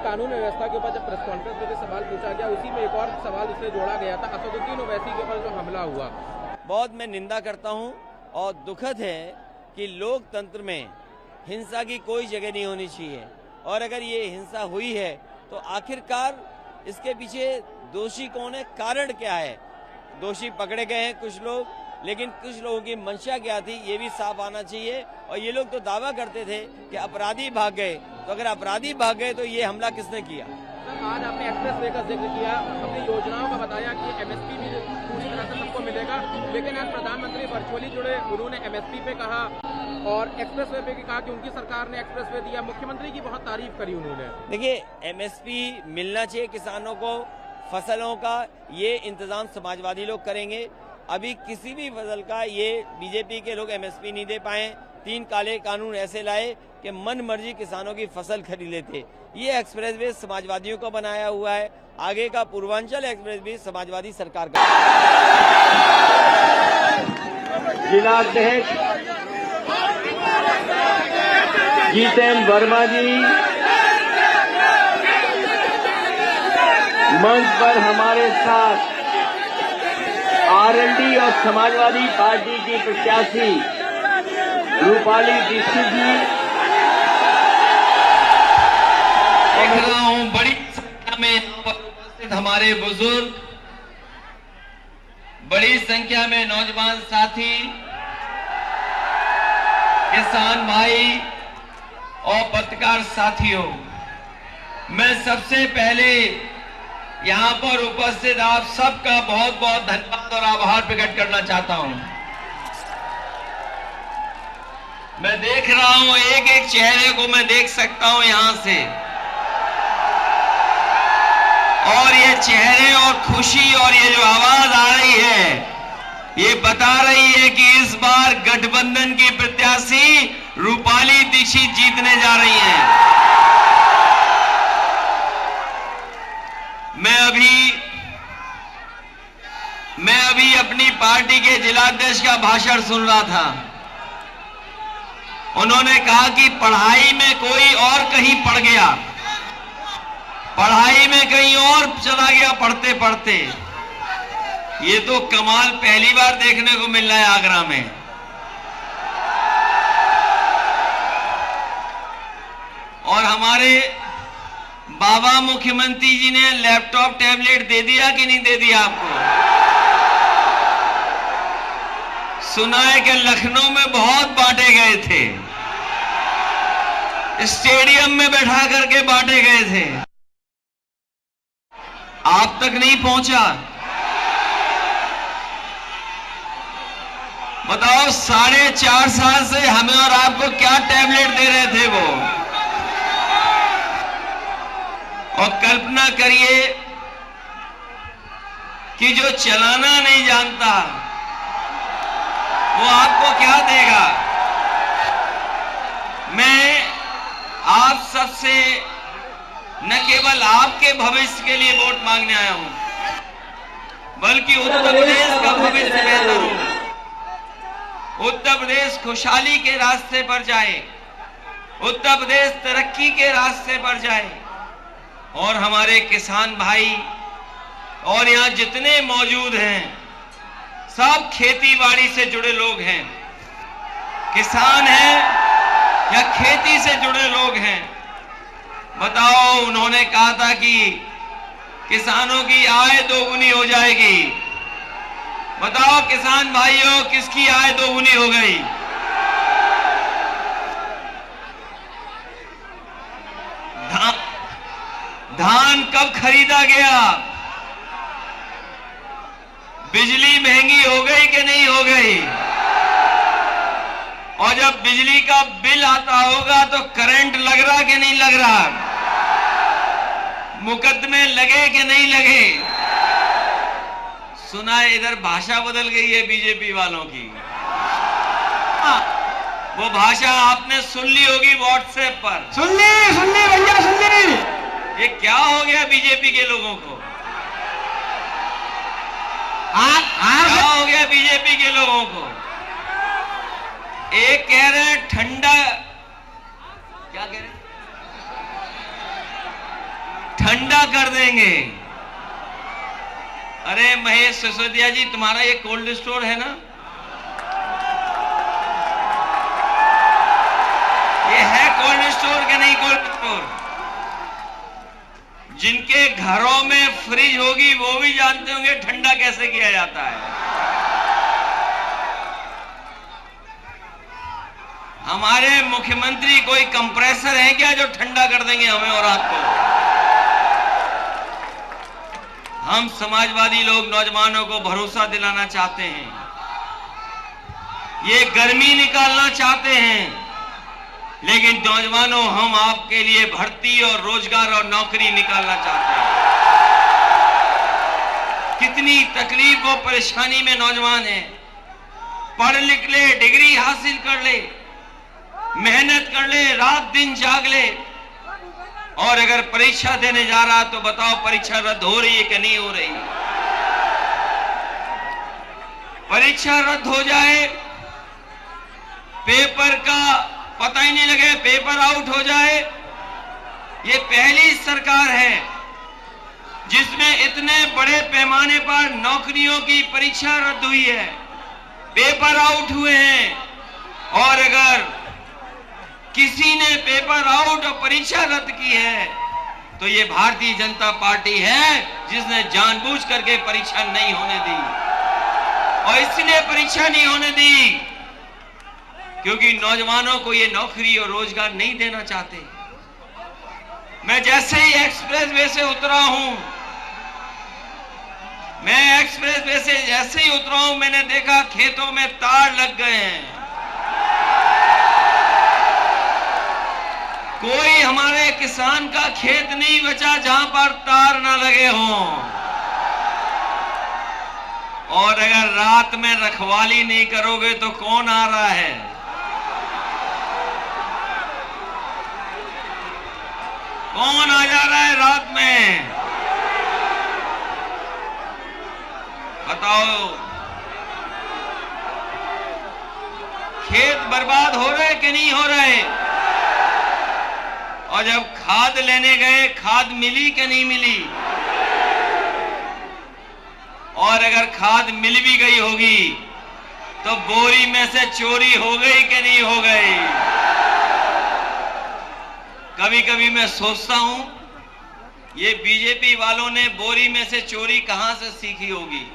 कानून व्यवस्था के ऊपर जब प्रेस कॉन्फ्रेंस में सवाल पूछा गया, उसी में एक और सवाल उससे जोड़ा गया था असदुद्दीन ओवैसी के ऊपर जो हमला हुआ। बहुत मैं निंदा करता हूं और दुखद है कि लोकतंत्र में हिंसा की कोई जगह नहीं होनी चाहिए, और अगर ये हिंसा हुई है तो आखिरकार इसके पीछे दोषी कौन है, कारण क्या है। दोषी पकड़े गए हैं कुछ लोग, लेकिन कुछ लोगों की मंशा क्या थी ये भी साफ आना चाहिए। और ये लोग तो दावा करते थे कि अपराधी भाग गए, तो अगर अपराधी भाग गए तो ये हमला किसने किया। आज आपने एक्सप्रेस वे का जिक्र किया, अपनी योजनाओं का बताया कि एमएसपी भी पूरी तरह से सबको मिलेगा, लेकिन आज प्रधानमंत्री वर्चुअली जुड़े, उन्होंने एमएसपी पे कहा और एक्सप्रेस वे पे भी कहा कि उनकी सरकार ने एक्सप्रेस वे दिया। मुख्यमंत्री की बहुत तारीफ करी उन्होंने। देखिए, एमएसपी मिलना चाहिए किसानों को, फसलों का ये इंतजाम समाजवादी लोग करेंगे। अभी किसी भी फसल का ये बीजेपी के लोग एमएसपी नहीं दे पाए। 3 काले कानून ऐसे लाए कि मन मर्जी किसानों की फसल खरीद लेते। ये एक्सप्रेसवे समाजवादियों का बनाया हुआ है, आगे का पूर्वांचल एक्सप्रेस भी समाजवादी सरकार का। जिलाध्यक्ष जीतेन वर्मा जी मंच पर हमारे साथ आरएलडी और समाजवादी पार्टी की प्रत्याशी रूपाली दीक्षित जी। देख रहा हूं बड़ी संख्या में उपस्थित हमारे बुजुर्ग, बड़ी संख्या में नौजवान साथी, किसान भाई और पत्रकार साथियों, मैं सबसे पहले यहां पर उपस्थित आप सबका बहुत बहुत धन्यवाद और आभार प्रकट करना चाहता हूं। मैं देख रहा हूं एक एक चेहरे को मैं देख सकता हूं यहां से, और ये चेहरे और खुशी और ये जो आवाज आ रही है ये बता रही है कि इस बार गठबंधन की प्रत्याशी रूपाली दीक्षित जीतने जा रही हैं। मैं अभी अपनी पार्टी के जिलाध्यक्ष का भाषण सुन रहा था। उन्होंने कहा कि पढ़ाई में कोई और कहीं पढ़ गया, पढ़ाई में कहीं और चला गया पढ़ते पढ़ते। ये तो कमाल पहली बार देखने को मिल रहा है आगरा में। और हमारे बाबा मुख्यमंत्री जी ने लैपटॉप टैबलेट दे दिया कि नहीं दे दिया आपको? सुना है कि लखनऊ में बहुत बांटे गए थे, स्टेडियम में बैठा करके बांटे गए थे, आप तक नहीं पहुंचा। बताओ 4.5 साल से हमें और आपको क्या टैबलेट दे रहे थे वो। और कल्पना करिए कि जो चलाना नहीं जानता वो आपको क्या देगा। मैं आप सबसे न केवल आपके भविष्य के लिए वोट मांगने आया हूं, बल्कि उत्तर प्रदेश का भविष्य बेहतर हो, उत्तर प्रदेश खुशहाली के रास्ते पर जाए, उत्तर प्रदेश तरक्की के रास्ते पर जाए। और हमारे किसान भाई और यहां जितने मौजूद हैं सब खेती बाड़ी से जुड़े लोग हैं, किसान हैं या खेती से जुड़े लोग हैं। बताओ, उन्होंने कहा था कि किसानों की आय दोगुनी हो जाएगी। बताओ किसान भाइयों, किसकी आय दोगुनी हो गई? धान कब खरीदा गया? बिजली महंगी हो गई कि नहीं हो गई? और जब बिजली का बिल आता होगा तो करंट लग रहा कि नहीं लग रहा? मुकदमे लगे कि नहीं लगे? सुना है इधर भाषा बदल गई है बीजेपी वालों की। वो भाषा आपने सुन ली होगी व्हाट्सएप पर। सुन ली भैया, सुन ली। ये क्या हो गया बीजेपी के लोगों को? क्या हो गया बीजेपी के लोगों को? एक कह रहे हैं ठंडा, क्या कह रहे हैं? ठंडा कर देंगे। अरे महेश सिसोदिया जी, तुम्हारा ये कोल्ड स्टोर है ना? ये है कोल्ड स्टोर के नहीं कोल्ड स्टोर? जिनके घरों में फ्रिज होगी वो भी जानते होंगे ठंडा कैसे किया जाता है। हमारे मुख्यमंत्री कोई कंप्रेसर है क्या जो ठंडा कर देंगे हमें और आपको? हम समाजवादी लोग नौजवानों को भरोसा दिलाना चाहते हैं, ये गर्मी निकालना चाहते हैं, लेकिन नौजवानों हम आपके लिए भर्ती और रोजगार और नौकरी निकालना चाहते हैं। कितनी तकलीफ और परेशानी में नौजवान हैं, पढ़ लिख ले, डिग्री हासिल कर ले, मेहनत कर ले, रात दिन जाग ले, और अगर परीक्षा देने जा रहा तो बताओ परीक्षा रद्द हो रही है कि नहीं हो रही? परीक्षा रद्द हो जाए, पेपर का पता ही नहीं लगे, पेपर आउट हो जाए। ये पहली सरकार है जिसमें इतने बड़े पैमाने पर नौकरियों की परीक्षा रद्द हुई है, पेपर आउट हुए हैं। और अगर किसी ने पेपर आउट और परीक्षा रद्द की है तो ये भारतीय जनता पार्टी है जिसने जानबूझ करके परीक्षा नहीं होने दी। और इसलिए परीक्षा नहीं होने दी क्योंकि नौजवानों को ये नौकरी और रोजगार नहीं देना चाहते। मैं जैसे ही एक्सप्रेस वे से उतरा हूं, मैं एक्सप्रेस वे से जैसे ही उतरा हूं, मैंने देखा खेतों में तार लग गए हैं। कोई हमारे किसान का खेत नहीं बचा जहां पर तार ना लगे हों। और अगर रात में रखवाली नहीं करोगे तो कौन आ रहा है? कौन आ जा रहा है रात में? बताओ, खेत बर्बाद हो रहे कि नहीं हो रहे? और जब खाद लेने गए, खाद मिली कि नहीं मिली? और अगर खाद मिल भी गई होगी तो बोरी में से चोरी हो गई कि नहीं हो गई? कभी कभी मैं सोचता हूं ये बीजेपी वालों ने बोरी में से चोरी कहां से सीखी होगी।